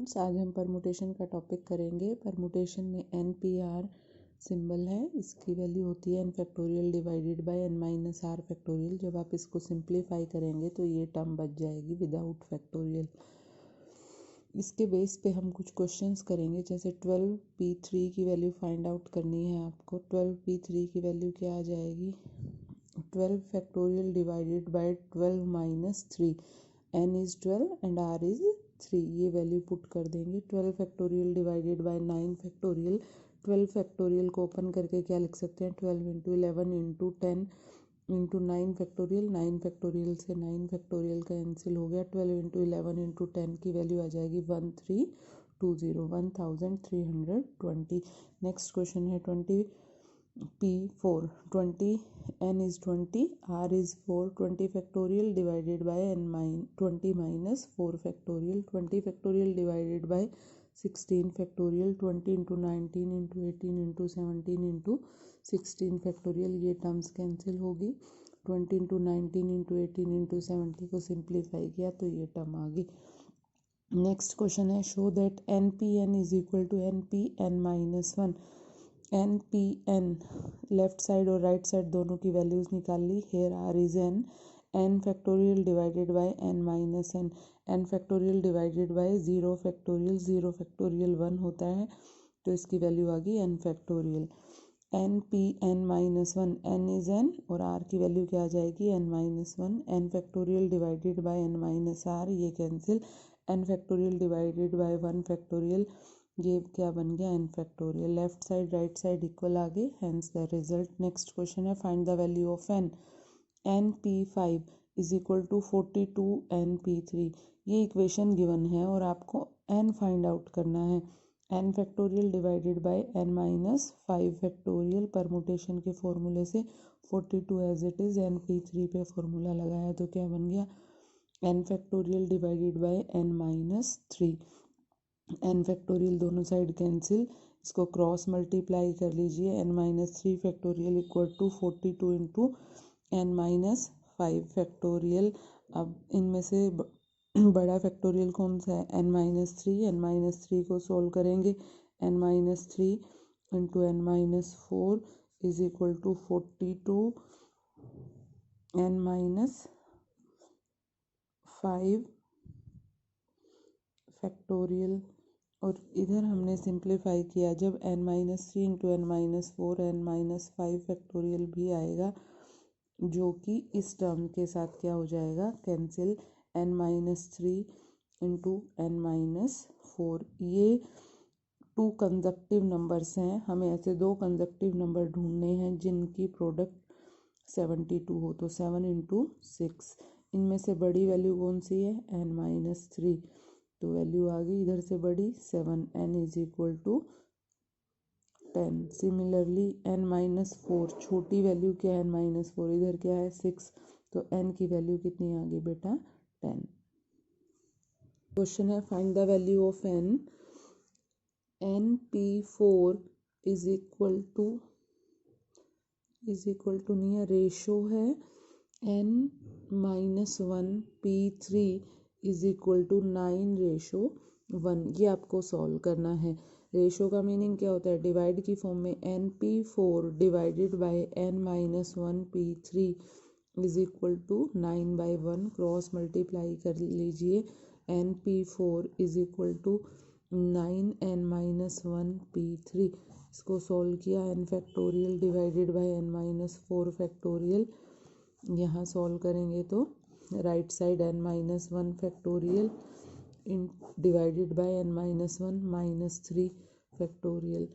Students, आज हम permutation का टॉपिक करेंगे। परमुटेशन में एन पी आर सिंबल है, इसकी वैल्यू होती है n factorial divided by n minus r factorial. जब आप इसको सिंप्लीफाई करेंगे तो ये टर्म बच जाएगी विदाउट फैक्टोरियल। इसके बेस पे हम कुछ क्वेश्चंस करेंगे, जैसे 12p3 की वैल्यू फाइंड आउट करनी है आपको। 12p3 की वैल्यू क्या आ जाएगी? 12 factorial divided bye 12 minus 3। n is 12 and r is 3, ये वैल्यू पुट कर देंगे। 12 factorial divided bye 9 factorial. 12 factorial को ओपन करके क्या लिख सकते हैं? 12 into 11 into 10 into 9 factorial. 9 factorial से 9 फैक्टोरियल कैंसिल हो गया। 12 इंटू 11 इंटू 10 की वैल्यू आ जाएगी 1320। नेक्स्ट क्वेश्चन है 20p4। 20 n is 20, r is 4। 20 factorial divided by n 20 minus 4 factorial. 20 factorial divided bye 16 factorial. 20 into 19 into 18 into 17 into 16 factorial. ये terms cancel होगी। 20 into 19 into 18 into 70 को simplify किया तो ये term आ गई। नेक्स्ट क्वेश्चन है, show that n P n is equal to n P n minus 1। N P n left side और राइट साइड दोनों की वैल्यूज निकाल ली। Here r is n factorial divided by n minus n factorial divided by 0 factorial. 0 factorial 1 होता है तो इसकी value आ गई n factorial. N P n minus 1, n is n और आर की वैल्यू क्या आ जाएगी? N minus 1। N factorial divided by n minus r, ये cancel. N factorial divided by 1 factorial, ये क्या बन गया? N factorial. Left side right side equal आ गए, hence the result. Next question है, find the value of n. N P 5 is equal to 42 n P 3। ये equation given है और आपको एन फाइंड आउट करना है। N factorial divided by n minus 5 factorial. Permutation के फॉर्मूले से 42 as it is n P 3 पे फॉर्मूला लगाया तो क्या बन गया? N factorial divided by n minus 3। N factorial दोनों साइड कैंसिल, इसको क्रॉस मल्टीप्लाई कर लीजिए। N minus 3 factorial equal to 42 into n minus 5 factorial. अब इनमें से बड़ा फैक्टोरियल कौन सा है? N minus 3। एन माइनस 3 को सोल्व करेंगे। N minus 3 into n minus 4 is equal to 42 n minus 5 factorial. और इधर हमने सिंप्लीफाई किया, जब n minus 3 into n minus 4 n minus 5 factorial भी आएगा, जो कि इस टर्म के साथ क्या हो जाएगा? Cancel. n minus 3 into n minus 4, ये 2 कंजक्टिव नंबर्स हैं। हमें ऐसे 2 कंजक्टिव नंबर ढूंढने हैं जिनकी प्रोडक्ट 72 हो, तो 7 इंटू 6। इनमें से बड़ी वैल्यू कौन सी है? n माइनस 3, तो वैल्यू आ गई इधर से बड़ी 7। n is equal to 10। Similarly n minus 4, छोटी वैल्यू क्या है? n माइनस 4, इधर क्या है? 6, तो n की वैल्यू कितनी आ गई बेटा? 10। क्वेश्चन है, find the value of n। N p 4 is equal to नहीं है, रेशो है n minus 1 p3 is equal to 9:1। ये आपको सॉल्व करना है। रेशो का मीनिंग क्या होता है? डिवाइड की फॉर्म में n p 4 divided by n minus 1 p3 is equal to 9/1। Cross multiply कर लीजिए। N p 4 is equal to 9 n minus 1 p3। इसको सॉल्व किया, n factorial divided by n minus 4 factorial. यहाँ सॉल्व करेंगे तो right side n minus 1 factorial इन divided by n minus 1 minus 3 factorial.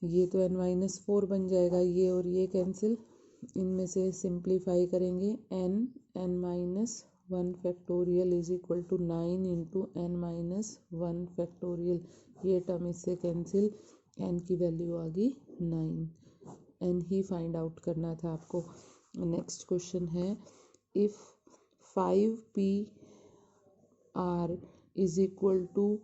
ये तो n माइनस 4 बन जाएगा, ये और ये कैंसिल। इनमें से सिंप्लीफाई करेंगे। n minus 1 factorial is equal to 9 into n minus 1 factorial. ये टर्म इससे कैंसिल, n की वैल्यू आ गई 9। n ही फाइंड आउट करना था आपको। नेक्स्ट क्वेश्चन है, if 5p r is equal to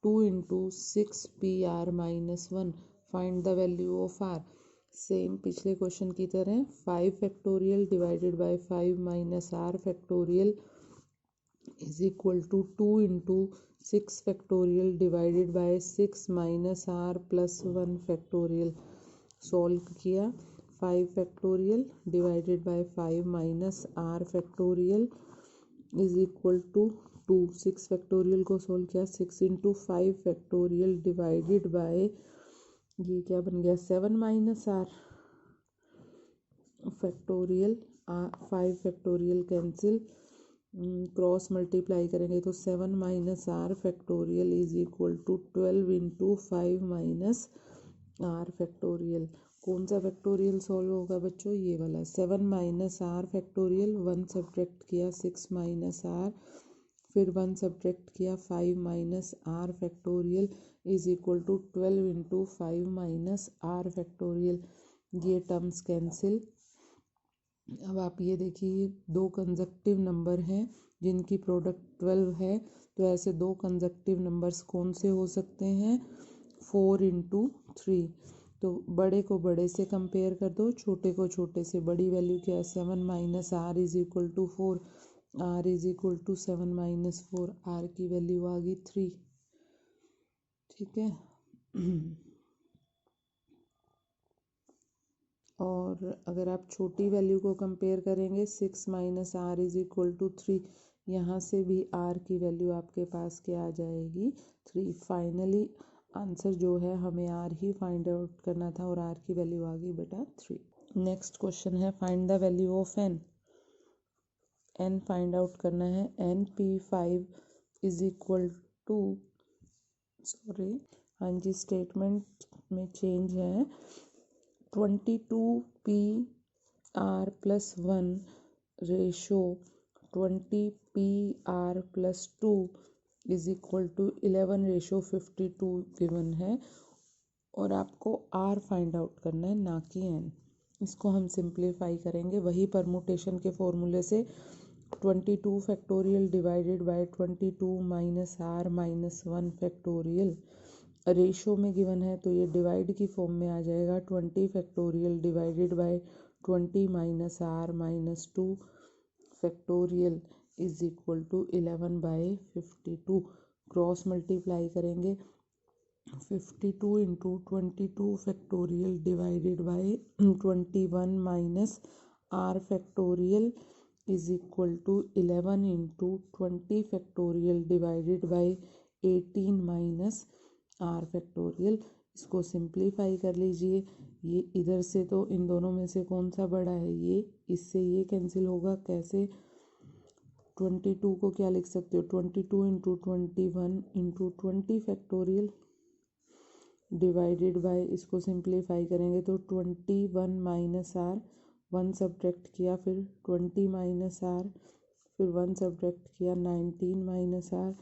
2 into 6pr minus 1, find the value of r। Same पिछले क्वेश्चन की तरह 5 factorial divided by 5 minus r factorial is equal to 2 × 6 factorial divided by 6 minus r plus 1 factorial. Solve किया 5 factorial divided by 5 minus r factorial is equal to 2। 6 factorial को solve किया 6 × 5 factorial divided bye ये क्या बन गया 7 minus r factorial. 5 factorial cancel, cross multiply करेंगे तो 7 minus r factorial is equal to 12 × 5 minus r factorial. कौन सा फैक्टोरियल सॉल्व होगा बच्चों, ये वाला। 7 माइनस आर फैक्टोरियल, 1 सब्ट्रैक्ट किया 6 माइनस आर, फिर 1 सब्ट्रैक्ट किया 5 minus r factorial is equal to 12 × 5 minus r factorial. ये टर्म्स कैंसिल। अब आप ये देखिए 2 कंसेक्टिव नंबर हैं जिनकी प्रोडक्ट 12 है, तो ऐसे 2 कंसेक्टिव नंबर्स कौन से हो सकते हैं, 4 × 3। तो बड़े को बड़े से कंपेयर कर दो, छोटे को छोटे से। बड़ी वैल्यू क्या है 7 minus r is equal to 4, r is equal to 7 minus 4, r की वैल्यू आ गई 3। ठीक है। और अगर आप छोटी वैल्यू को कंपेयर करेंगे 6 minus r is equal to 3, यहाँ से भी आर की वैल्यू आपके पास क्या आ जाएगी 3। फाइनली आंसर जो है हमें आर ही फाइंड आउट करना था और आर की वैल्यू आ गई बेटा 3। नेक्स्ट क्वेश्चन है find the value of n. N find out करना है। NP5 is equal to, sorry हाँ जी, स्टेटमेंट में चेंज है। 22PR plus 1 ratio 20PR plus 2 is equal to 11:52 given है और आपको आर फाइंड आउट करना है, ना कि एन। इसको हम सिंप्लीफाई करेंगे वही परमुटेशन के फॉर्मूले से। 22 factorial divided by 22 minus r minus 1 factorial. Ratio में गिवन है तो ये डिवाइड की फॉर्म में आ जाएगा। 20 factorial divided by 20 minus r minus 2 factorial is equal to 11/52। Cross multiply करेंगे 52 × 22 factorial divided by 21 minus r factorial is equal to 11 × 20 factorial divided by 18 minus r factorial. इसको सिंप्लीफाई कर लीजिए। ये इधर से तो इन दोनों में से कौन सा बड़ा है, ये, इससे ये कैंसिल होगा। कैसे, 22 को क्या लिख सकते हो, 22 × 21 × 20 फैक्टोरियल डिवाइडेड बाय, इसको सिंप्लीफाई करेंगे तो 21 माइनस आर, 1 सब्ट्रैक्ट किया फिर 20 माइनस आर, फिर 1 सब्ट्रैक्ट किया 19 माइनस आर,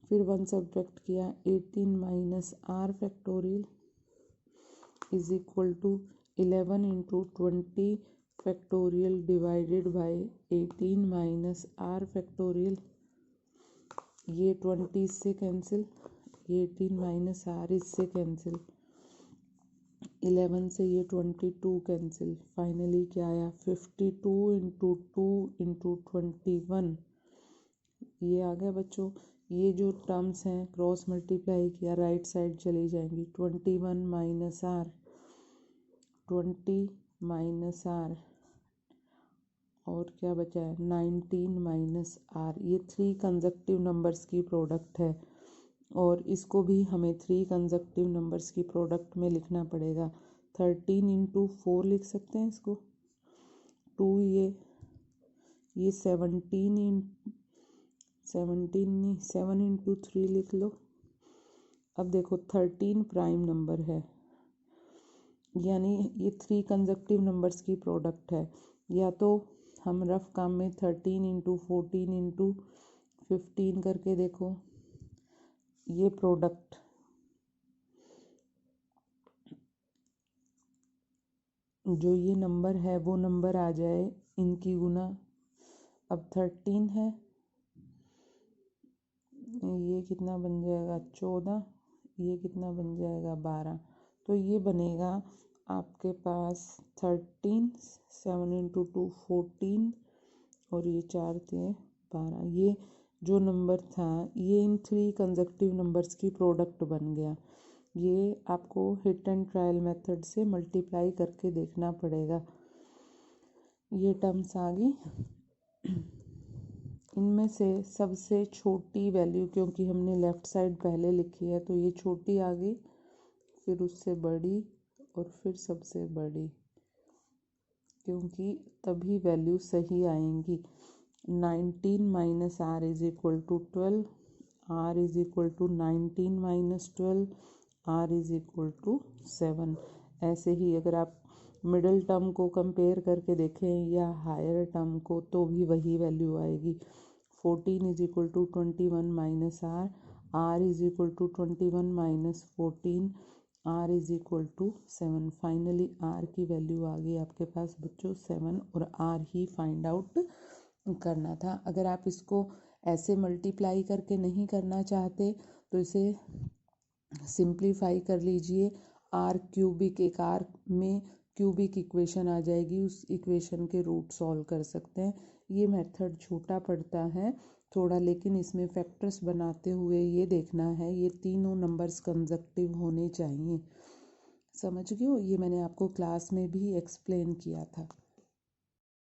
फिर 1 सब्ट्रैक्ट किया 18 minus r factorial is equal to 11 × 20 factorial divided by 18 minus r factorial. ये 20 इससे कैंसिल, ये 18 माइनस आर इससे कैंसिल, 11 से ये 22 कैंसिल। फाइनली क्या आया 52 × 2 × 21। ये आ गया बच्चों। ये जो टर्म्स हैं क्रॉस मल्टीप्लाई किया राइट साइड चली जाएंगी। 21 माइनस आर, 20 माइनस आर, और क्या बचा है 19 माइनस आर। ये 3 कंसेक्टिव नंबर्स की प्रोडक्ट है और इसको भी हमें 3 कंसेक्टिव नंबर्स की प्रोडक्ट में लिखना पड़ेगा। 13 × 4 लिख सकते हैं इसको, 2 ये 17 नहीं 7 × 3 लिख लो। अब देखो 13 प्राइम नंबर है, यानी ये 3 कंसेक्टिव नंबर्स की प्रोडक्ट है। या तो हम रफ काम में 13 × 14 × 15 करके देखो, ये प्रोडक्ट जो ये नंबर है वो नंबर आ जाए इनकी गुना। अब 13 है, ये कितना बन जाएगा 14, ये कितना बन जाएगा 12। तो ये बनेगा आपके पास 13, 7 × 2 14 और ये 4 थे 12। ये जो नंबर था ये इन 3 कंसेक्यूटिव नंबर्स की प्रोडक्ट बन गया। ये आपको हिट एंड ट्रायल मेथड से मल्टीप्लाई करके देखना पड़ेगा। ये टर्म्स आ गई। इनमें से सबसे छोटी वैल्यू, क्योंकि हमने लेफ़्ट साइड पहले लिखी है तो ये छोटी आ गई, फिर उससे बड़ी और फिर सबसे बड़ी, क्योंकि तभी वैल्यू सही आएंगी। 19 minus r is equal to 12, r is equal to 19 minus 12, r is equal to 7। ऐसे ही अगर आप मिडिल टर्म को कंपेयर करके देखें या हायर टर्म को तो भी वही वैल्यू आएगी। 14 is equal to 21 minus r, r is equal to 21 minus 14, r is equal to 7। Finally r की वैल्यू आ गई आपके पास बच्चों 7 और आर ही फाइंड आउट करना था। अगर आप इसको ऐसे मल्टीप्लाई करके नहीं करना चाहते तो इसे सिंप्लीफाई कर लीजिए। आर क्यूबिक, एक आर में क्यूबिक इक्वेशन आ जाएगी, उस इक्वेशन के रूट सॉल्व कर सकते हैं। ये मेथड छोटा पड़ता है थोड़ा, लेकिन इसमें फैक्टर्स बनाते हुए ये देखना है ये तीनों नंबर्स कंसेक्यूटिव होने चाहिए। समझ गए हो? ये मैंने आपको क्लास में भी एक्सप्लेन किया था।